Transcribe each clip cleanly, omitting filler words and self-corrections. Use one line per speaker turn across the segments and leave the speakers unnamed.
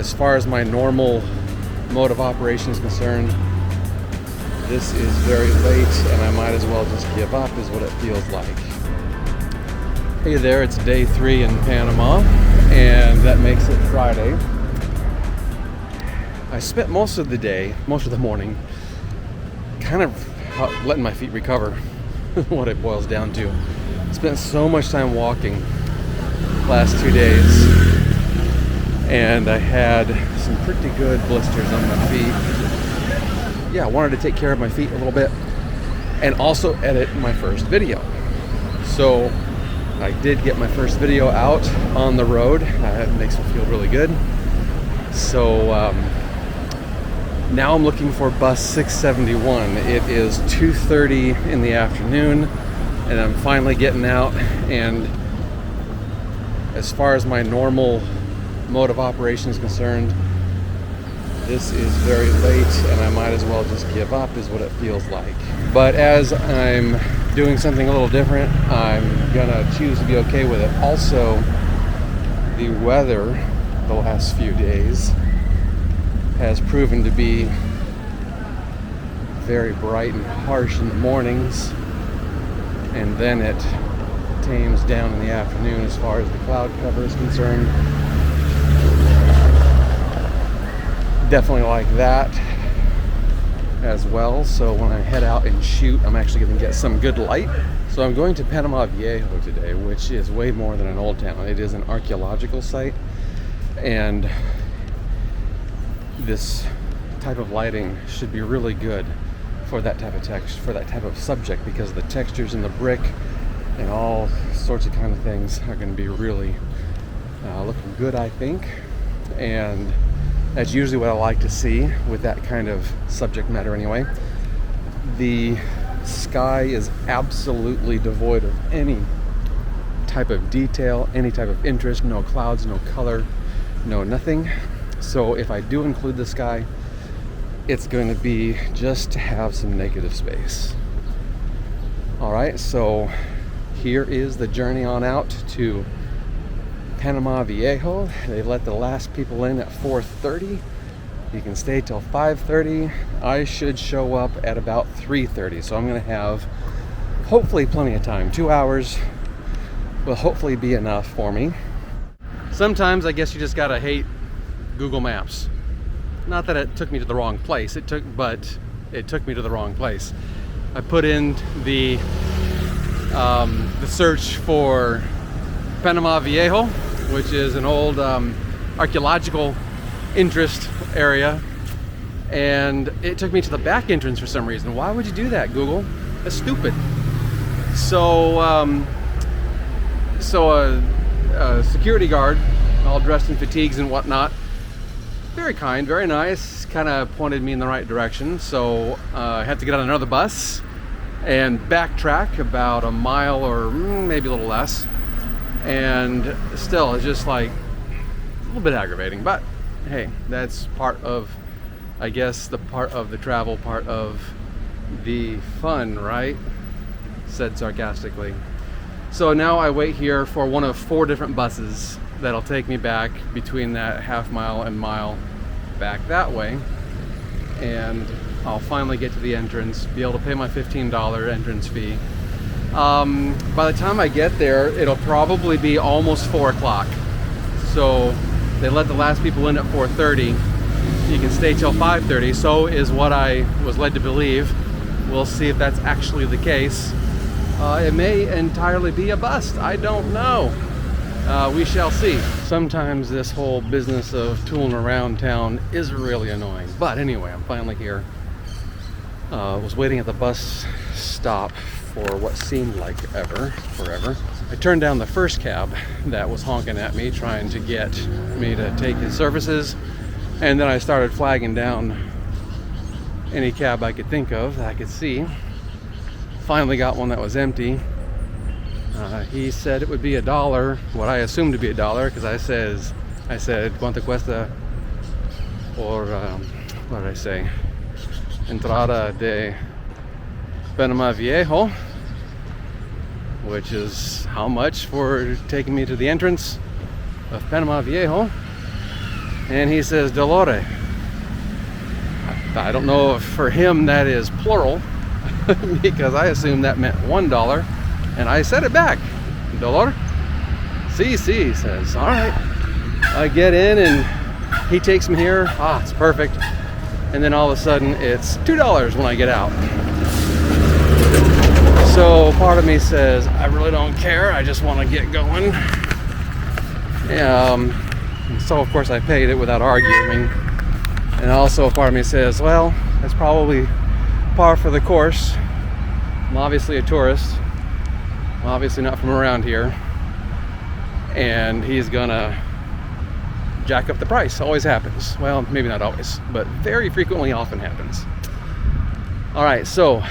as far as my normal mode of operation is concerned, this is very late and I might as well just give up, is what it feels like. Hey there, it's day 3 in Panama, and that makes it Friday. I spent most of the morning, kind of letting my feet recover, what it boils down to. Spent so much time walking last 2 days, and I had some pretty good blisters on my feet. Yeah, I wanted to take care of my feet a little bit and also edit my first video. So I did get my first video out on the road. It makes me feel really good. So now I'm looking for bus 671. It is 2:30 in the afternoon and I'm finally getting out, and as far as my normal mode of operation is concerned, this is very late and I might as well just give up, is what it feels like. But as I'm doing something a little different, I'm gonna choose to be okay with it. Also, the weather the last few days has proven to be very bright and harsh in the mornings, and then it tames down in the afternoon as far as the cloud cover is concerned. Definitely like that as well. So when I head out and shoot, I'm actually going to get some good light. So I'm going to Panama Viejo today, which is way more than an old town. It is an archaeological site, and this type of lighting should be really good for that type of text, for that type of subject, because the textures in the brick and all sorts of kind of things are going to be really looking good, I think. And that's usually what I like to see with that kind of subject matter anyway. The sky is absolutely devoid of any type of detail, any type of interest, no clouds, no color, no nothing. So if I do include the sky, it's going to be just to have some negative space. All right, so here is the journey on out to Panama Viejo. They let the last people in at 4:30. You can stay till 5:30. I should show up at about 3:30, so I'm going to have hopefully plenty of time. 2 hours will hopefully be enough for me. Sometimes I guess you just gotta hate Google Maps. Not that it took me to the wrong place, but it took me to the wrong place. I put in the search for Panama Viejo, which is an old archeological interest area, and it took me to the back entrance for some reason. Why would you do that, Google? That's stupid. So a security guard, all dressed in fatigues and whatnot, very kind, very nice, kind of pointed me in the right direction. So I had to get on another bus and backtrack about a mile or maybe a little less. And still, it's just like a little bit aggravating, but hey, that's part of, I guess, the part of the travel, part of the fun, right? Said sarcastically. So now I wait here for one of 4 different buses that'll take me back between that half mile and mile back that way, and I'll finally get to the entrance, be able to pay my $15 entrance fee. By the time I get there, it'll probably be almost 4 o'clock. So they let the last people in at 4:30. You can stay till 5:30, so is what I was led to believe. We'll see if that's actually the case. It may entirely be a bust, I don't know. We shall see. Sometimes this whole business of tooling around town is really annoying. But anyway, I'm finally here. Was waiting at the bus stop for what seemed like forever. I turned down the first cab that was honking at me, trying to get me to take his services. And then I started flagging down any cab I could think of that I could see. Finally got one that was empty. He said it would be $1, what I assumed to be $1, because I said, ¿Cuánto cuesta por, what did I say? Entrada de Panama Viejo, which is how much for taking me to the entrance of Panama Viejo. And he says, dolore. I don't know if for him that is plural, because I assumed that meant $1. And I said it back, dolor. Si, he says. All right. I get in and he takes me here. Ah, it's perfect. And then all of a sudden it's $2 when I get out. So part of me says, I really don't care. I just want to get going. So of course I paid it without arguing. And also part of me says, well, that's probably par for the course. I'm obviously a tourist. I'm obviously not from around here. And he's gonna jack up the price. Always happens. Well, maybe not always, but very frequently often happens. All right, so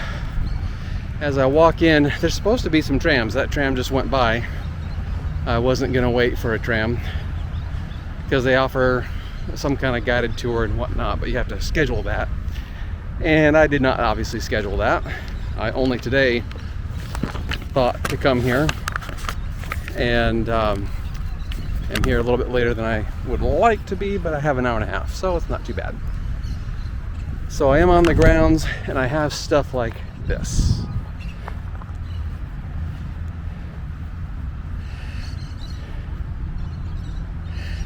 as I walk in, there's supposed to be some trams. That tram just went by. I wasn't gonna wait for a tram because they offer some kind of guided tour and whatnot, but you have to schedule that. And I did not obviously schedule that. I only today thought to come here, and I'm here a little bit later than I would like to be, but I have an hour and a half, so it's not too bad. So I am on the grounds and I have stuff like this.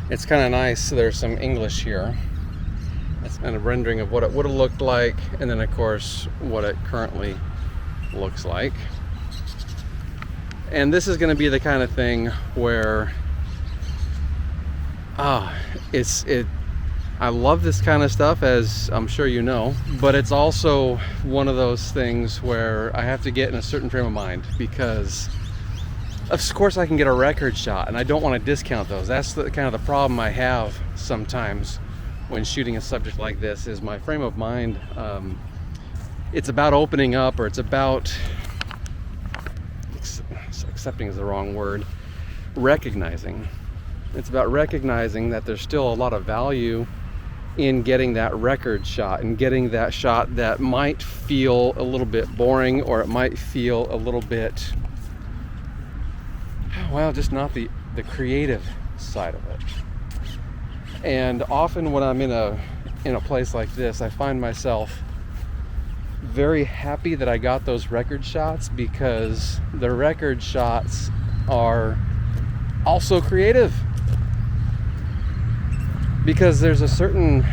It's kind of nice. There's some English here. That's kind of rendering of what it would have looked like, and then of course what it currently looks like. And this is going to be the kind of thing where I love this kind of stuff, as I'm sure you know, but it's also one of those things where I have to get in a certain frame of mind, because of course I can get a record shot, and I don't want to discount those. That's the kind of the problem I have sometimes when shooting a subject like this, is my frame of mind. It's about opening up, or it's about, accepting is the wrong word, recognizing. It's about recognizing that there's still a lot of value in getting that record shot, and getting that shot that might feel a little bit boring, or it might feel a little bit, well, just not the creative side of it. And often when I'm in a place like this, I find myself very happy that I got those record shots, because the record shots are also creative. Because there's a certain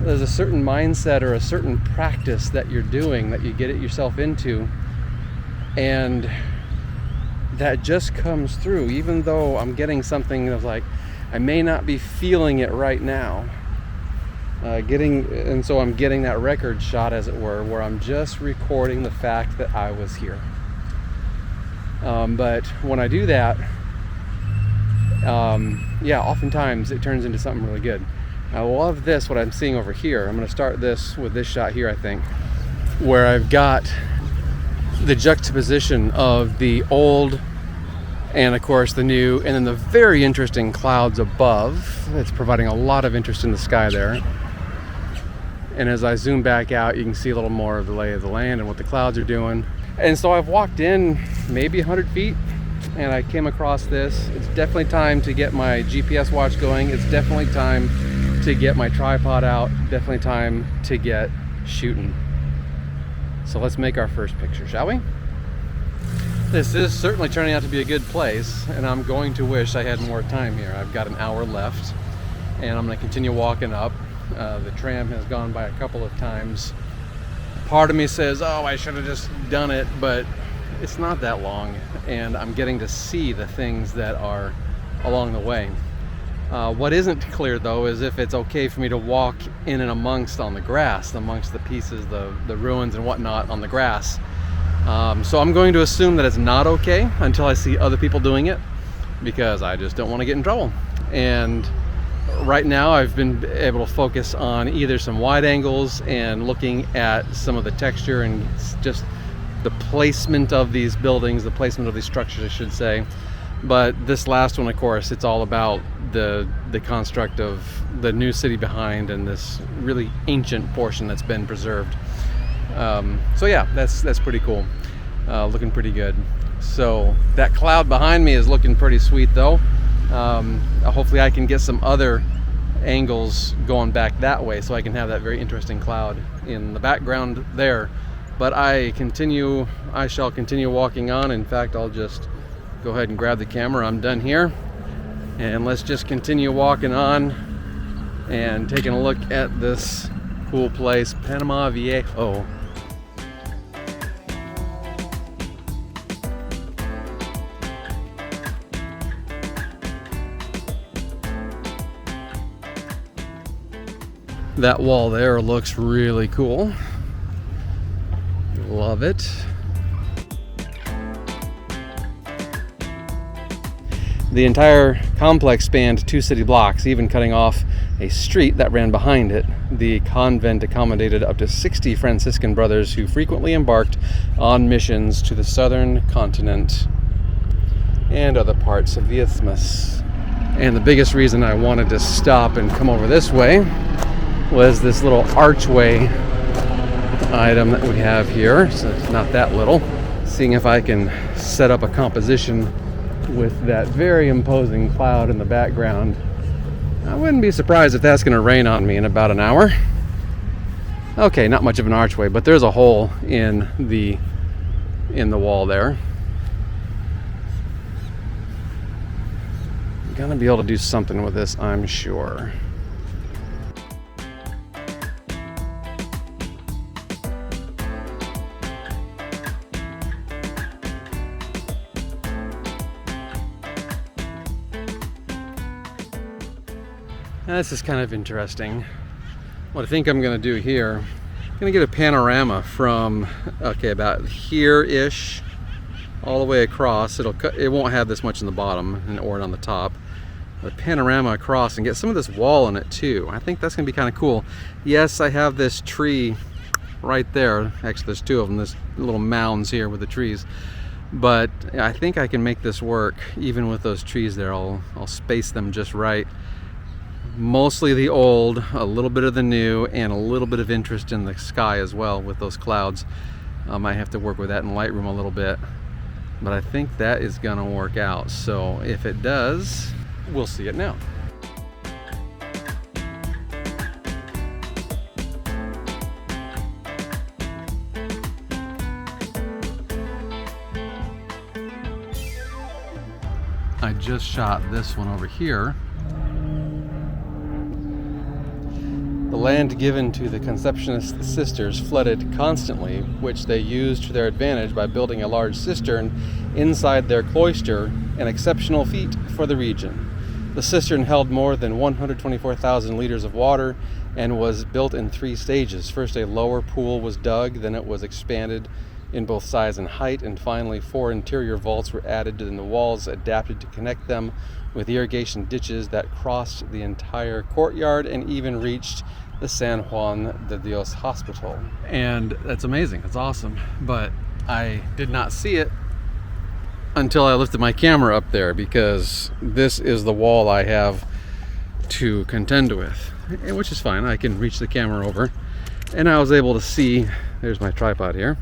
mindset or a certain practice that you're doing, that you get it yourself into, and that just comes through, even though I'm getting something that's like, I may not be feeling it right now. And so I'm getting that record shot, as it were, where I'm just recording the fact that I was here. But when I do that, oftentimes it turns into something really good. I love this, what I'm seeing over here. I'm going to start this with this shot here, I think, where I've got the juxtaposition of the old and of course the new, and then the very interesting clouds above. It's providing a lot of interest in the sky there. And as I zoom back out, you can see a little more of the lay of the land and what the clouds are doing. And so I've walked in maybe 100 feet and I came across this. It's definitely time to get my GPS watch going. It's definitely time to get my tripod out. Definitely time to get shooting. So let's make our first picture, shall we? This is certainly turning out to be a good place, and I'm going to wish I had more time here. I've got an hour left, and I'm going to continue walking up. The tram has gone by a couple of times. Part of me says, oh, I should have just done it, but it's not that long, and I'm getting to see the things that are along the way. What isn't clear, though, is if it's okay for me to walk in and amongst on the grass, amongst the pieces, the ruins and whatnot on the grass. So I'm going to assume that it's not okay until I see other people doing it, because I just don't want to get in trouble. And right now I've been able to focus on either some wide angles and looking at some of the texture and just the placement of these buildings, the placement of these structures, I should say. But this last one, of course, it's all about the construct of the new city behind and this really ancient portion that's been preserved. So yeah, that's pretty cool. Looking pretty good. So that cloud behind me is looking pretty sweet, though. Hopefully I can get some other angles going back that way, so I can have that very interesting cloud in the background there. But I shall continue walking on. In fact, I'll just go ahead and grab the camera. I'm done here, and let's just continue walking on and taking a look at this cool place, Panama Viejo. That wall there looks really cool. Love it. The entire complex spanned 2 city blocks, even cutting off a street that ran behind it. The convent accommodated up to 60 Franciscan brothers who frequently embarked on missions to the southern continent and other parts of the isthmus. And the biggest reason I wanted to stop and come over this way was this little archway item that we have here. So it's not that little. Seeing if I can set up a composition with that very imposing cloud in the background. I wouldn't be surprised if that's going to rain on me in about an hour. Okay, not much of an archway, but there's a hole in the wall there. I'm gonna be able to do something with this, I'm sure. This is kind of interesting. What I think I'm going to do here, I'm going to get a panorama from, okay, about here-ish all the way across. It won't have this much in the bottom or on the top. But panorama across and get some of this wall in it too. I think that's going to be kind of cool. Yes, I have this tree right there. Actually, there's 2 of them. There's little mounds here with the trees. But I think I can make this work even with those trees there. I'll space them just right. Mostly the old, a little bit of the new, and a little bit of interest in the sky as well with those clouds. I might have to work with that in Lightroom a little bit, but I think that is gonna work out. So if it does, we'll see it now. I just shot this one over here. The land given to the Conceptionist sisters flooded constantly, which they used to their advantage by building a large cistern inside their cloister, an exceptional feat for the region. The cistern held more than 124,000 liters of water and was built in 3 stages. First, a lower pool was dug, then it was expanded in both size and height, and finally 4 interior vaults were added, and the walls adapted to connect them with irrigation ditches that crossed the entire courtyard and even reached the San Juan de Dios Hospital. And that's amazing, it's awesome, but I did not see it until I lifted my camera up there, because this is the wall I have to contend with, which is fine. I can reach the camera over, and I was able to see, there's my tripod here,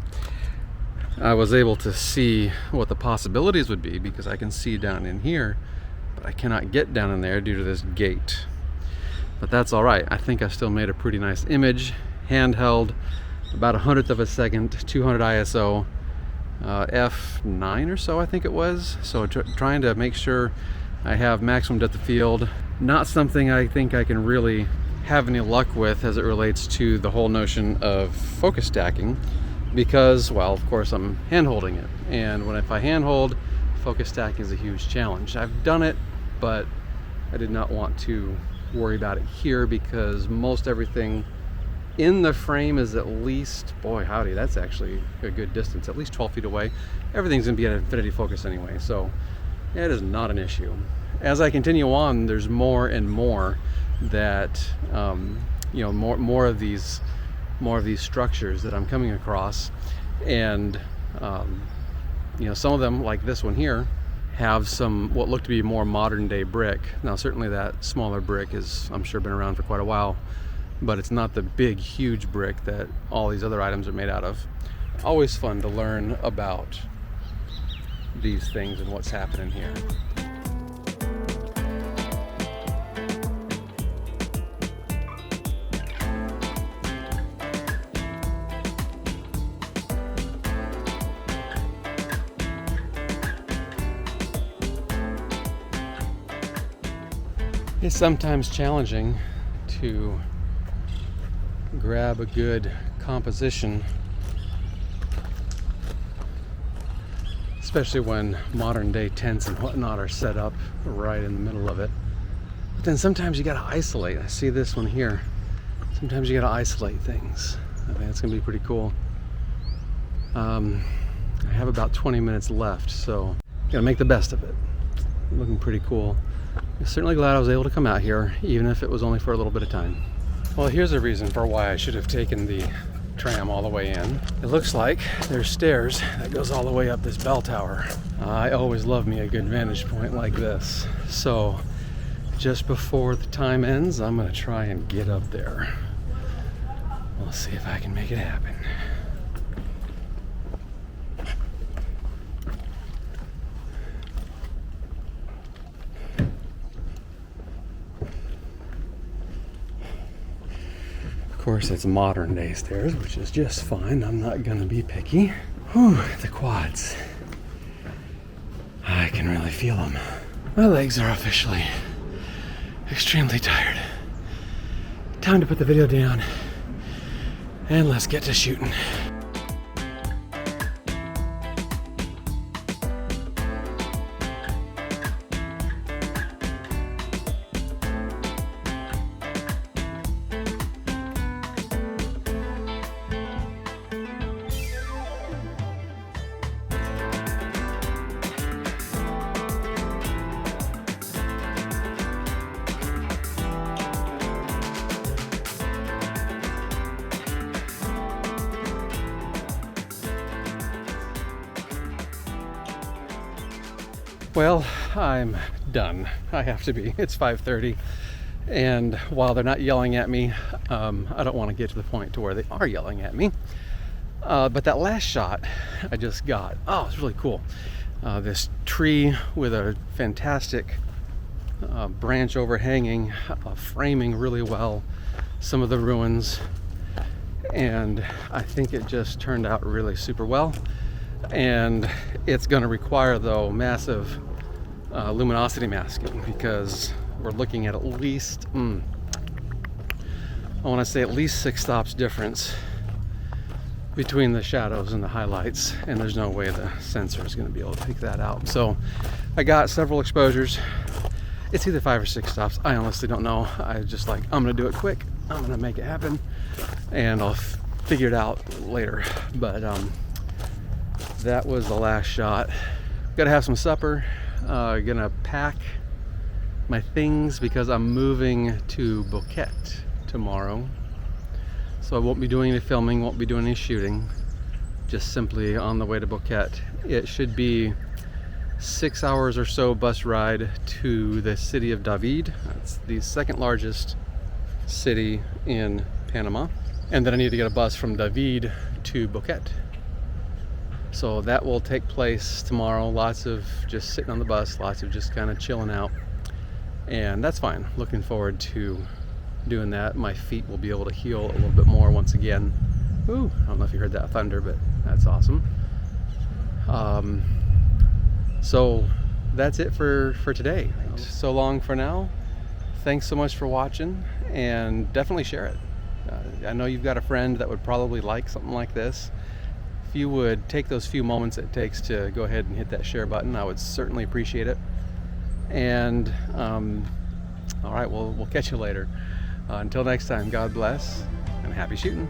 I was able to see what the possibilities would be, because I can see down in here, but I cannot get down in there due to this gate. But that's all right. I think I still made a pretty nice image, handheld, about 1/100th of a second, 200 ISO, f9 or so I think it was. So trying to make sure I have maximum depth of field. Not something I think I can really have any luck with as it relates to the whole notion of focus stacking, because, well, of course I'm hand holding it, and if I hand hold, focus stacking is a huge challenge. I've done it, but I did not want to worry about it here, because most everything in the frame is at least, boy howdy, that's actually a good distance, at least 12 feet away. Everything's gonna be at infinity focus anyway, so it is not an issue. As I continue on, there's more and more that more of these structures that I'm coming across, and some of them, like this one here, have some what look to be more modern day brick. Now certainly that smaller brick is, I'm sure, been around for quite a while, but it's not the big huge brick that all these other items are made out of. Always fun to learn about these things and what's happening here. It's sometimes challenging to grab a good composition, especially when modern day tents and whatnot are set up right in the middle of it. But then sometimes you gotta isolate. I see this one here. Sometimes you gotta isolate things. I think it's gonna be pretty cool. I have about 20 minutes left, so gotta make the best of it. Looking pretty cool. I'm certainly glad I was able to come out here, even if it was only for a little bit of time. Well, here's a reason for why I should have taken the tram all the way in. It looks like there's stairs that goes all the way up this bell tower. I always love me a good vantage point like this. So just before the time ends, I'm gonna try and get up there. We'll see if I can make it happen. Of course, it's modern day stairs, which is just fine. I'm not gonna be picky. Whew, the quads. I can really feel them. My legs are officially extremely tired. Time to put the video down and let's get to shooting. Well, I'm done. I have to be. It's 5:30, and while they're not yelling at me, I don't want to get to the point to where they are yelling at me. But that last shot I just got, oh, it's really cool. This tree with a fantastic branch overhanging, framing really well some of the ruins, and I think it just turned out really super well. And it's going to require, though, massive luminosity masking, because we're looking at least, I want to say at least 6 stops difference between the shadows and the highlights, and there's no way the sensor is going to be able to pick that out. So I got several exposures. It's either 5 or 6 stops. I honestly don't know. I just like, I'm going to do it quick. I'm going to make it happen, and I'll figure it out later. But that was the last shot. Gotta have some supper. Gonna pack my things because I'm moving to Bouquet tomorrow. So I won't be doing any filming, won't be doing any shooting. Just simply on the way to Bouquet. It should be 6 hours or so bus ride to the city of David. That's the second largest city in Panama. And then I need to get a bus from David to Bouquet. So that will take place tomorrow. Lots of just sitting on the bus, lots of just kind of chilling out. And that's fine. Looking forward to doing that. My feet will be able to heal a little bit more once again. Ooh, I don't know if you heard that thunder, but that's awesome. So that's it for today. So long for now. Thanks so much for watching, and definitely share it. I know you've got a friend that would probably like something like this. If you would take those few moments it takes to go ahead and hit that share button, I would certainly appreciate it. And all right, we'll catch you later. Until next time, God bless and happy shooting.